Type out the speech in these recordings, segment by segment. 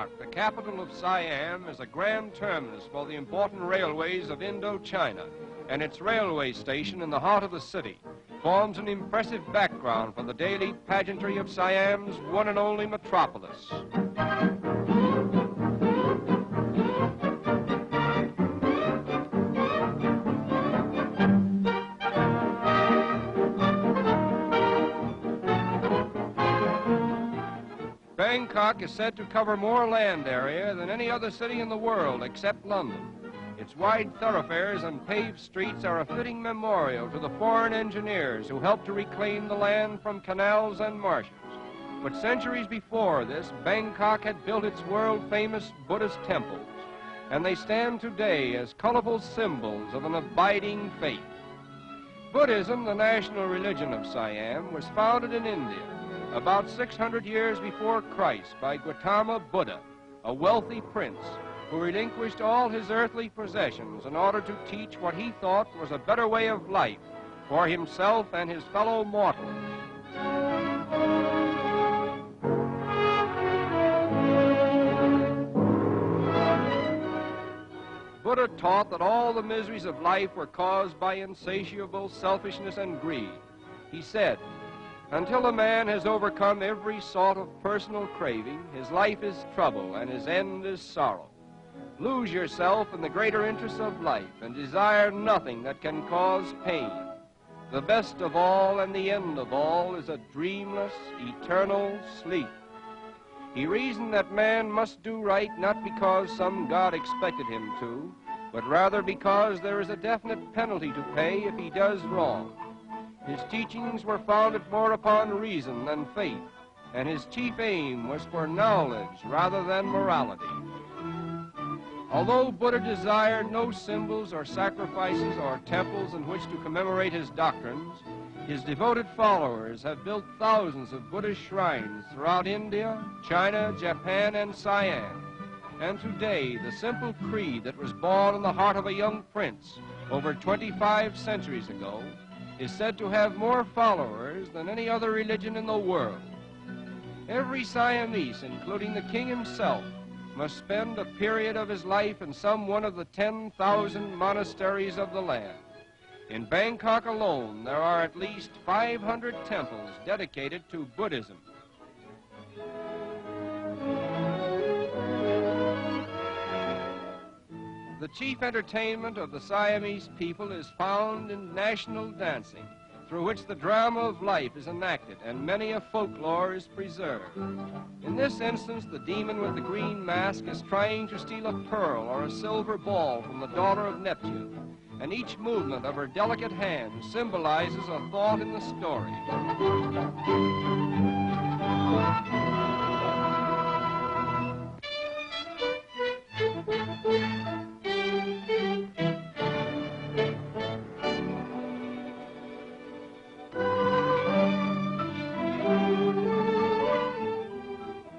Bangkok, the capital of Siam, is a grand terminus for the important railways of Indochina, and its railway station in the heart of the city forms an impressive background for the daily pageantry of Siam's one and only metropolis. Bangkok is said to cover more land area than any other city in the world except London. Its wide thoroughfares and paved streets are a fitting memorial to the foreign engineers who helped to reclaim the land from canals and marshes. But centuries before this, Bangkok had built its world-famous Buddhist temples, and they stand today as colorful symbols of an abiding faith. Buddhism, the national religion of Siam, was founded in India about 600 years before Christ by Gautama Buddha, a wealthy prince who relinquished all his earthly possessions in order to teach what he thought was a better way of life for himself and his fellow mortals. Buddha taught that all the miseries of life were caused by insatiable selfishness and greed. He said, "Until a man has overcome every sort of personal craving, his life is trouble and his end is sorrow. Lose yourself in the greater interests of life and desire nothing that can cause pain. The best of all and the end of all is a dreamless, eternal sleep." He reasoned that man must do right not because some God expected him to, but rather because there is a definite penalty to pay if he does wrong. His teachings were founded more upon reason than faith, and his chief aim was for knowledge rather than morality. Although Buddha desired no symbols or sacrifices or temples in which to commemorate his doctrines, his devoted followers have built thousands of Buddhist shrines throughout India, China, Japan, and Siam. And today, the simple creed that was born in the heart of a young prince over 25 centuries ago is said to have more followers than any other religion in the world. Every Siamese, including the king himself, must spend a period of his life in some one of the 10,000 monasteries of the land. In Bangkok alone, there are at least 500 temples dedicated to Buddhism. The chief entertainment of the Siamese people is found in national dancing, through which the drama of life is enacted and many a folklore is preserved. In this instance, the demon with the green mask is trying to steal a pearl or a silver ball from the daughter of Neptune, and each movement of her delicate hand symbolizes a thought in the story.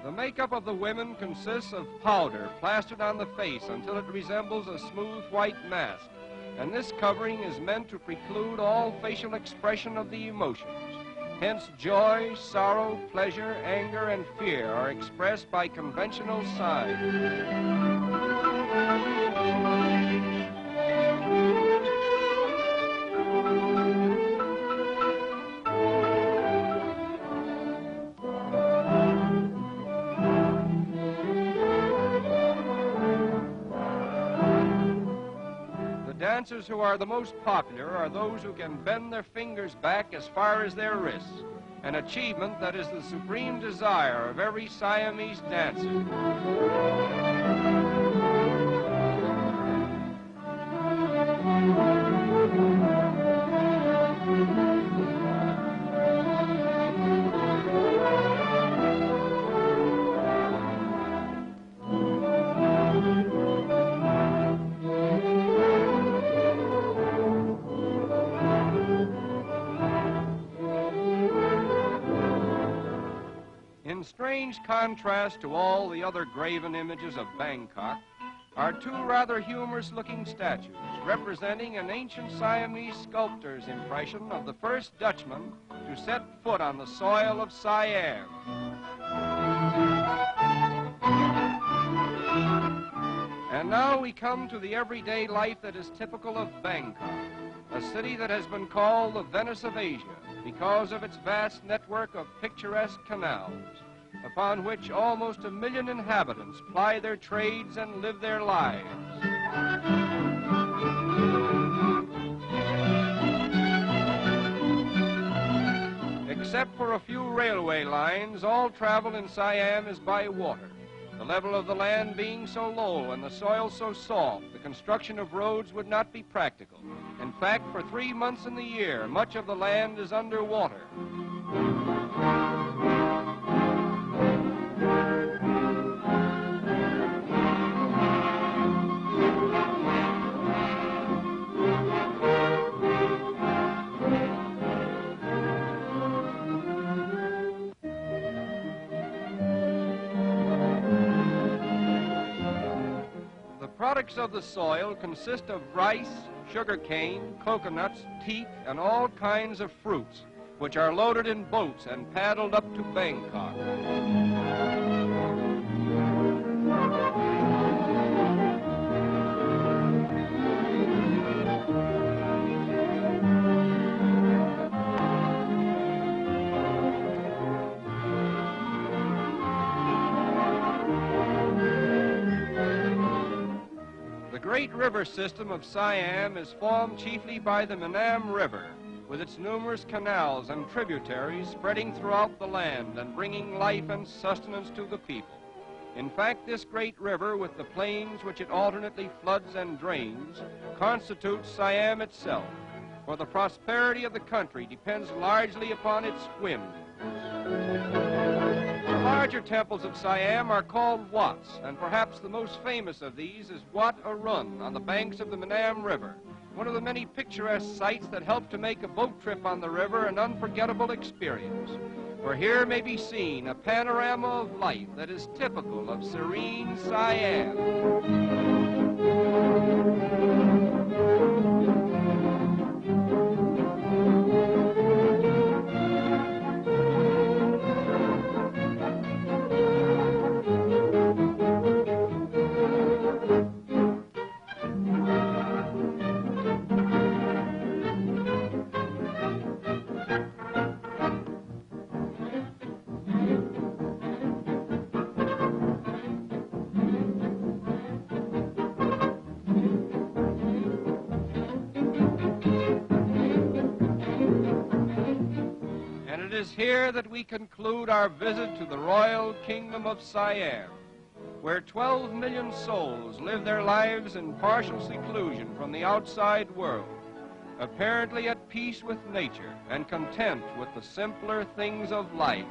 The makeup of the women consists of powder plastered on the face until it resembles a smooth white mask, and this covering is meant to preclude all facial expression of the emotions. Hence, joy, sorrow, pleasure, anger, and fear are expressed by conventional signs. Dancers who are the most popular are those who can bend their fingers back as far as their wrists, an achievement that is the supreme desire of every Siamese dancer. In strange contrast to all the other graven images of Bangkok are two rather humorous-looking statues representing an ancient Siamese sculptor's impression of the first Dutchman to set foot on the soil of Siam. And now we come to the everyday life that is typical of Bangkok, a city that has been called the Venice of Asia because of its vast network of picturesque canals, upon which almost 1 million inhabitants ply their trades and live their lives. Except for a few railway lines, all travel in Siam is by water. The level of the land being so low and the soil so soft, the construction of roads would not be practical. In fact, for 3 months in the year, much of the land is underwater. Products of the soil consist of rice, sugarcane, coconuts, teak, and all kinds of fruits, which are loaded in boats and paddled up to Bangkok. The great river system of Siam is formed chiefly by the Manam River, with its numerous canals and tributaries spreading throughout the land and bringing life and sustenance to the people. In fact, this great river, with the plains which it alternately floods and drains, constitutes Siam itself, for the prosperity of the country depends largely upon its whims. The larger temples of Siam are called Wats, and perhaps the most famous of these is Wat Arun on the banks of the Manam River, one of the many picturesque sights that help to make a boat trip on the river an unforgettable experience. For here may be seen a panorama of life that is typical of serene Siam. It is here that we conclude our visit to the Royal Kingdom of Siam, where 12 million souls live their lives in partial seclusion from the outside world, apparently at peace with nature and content with the simpler things of life.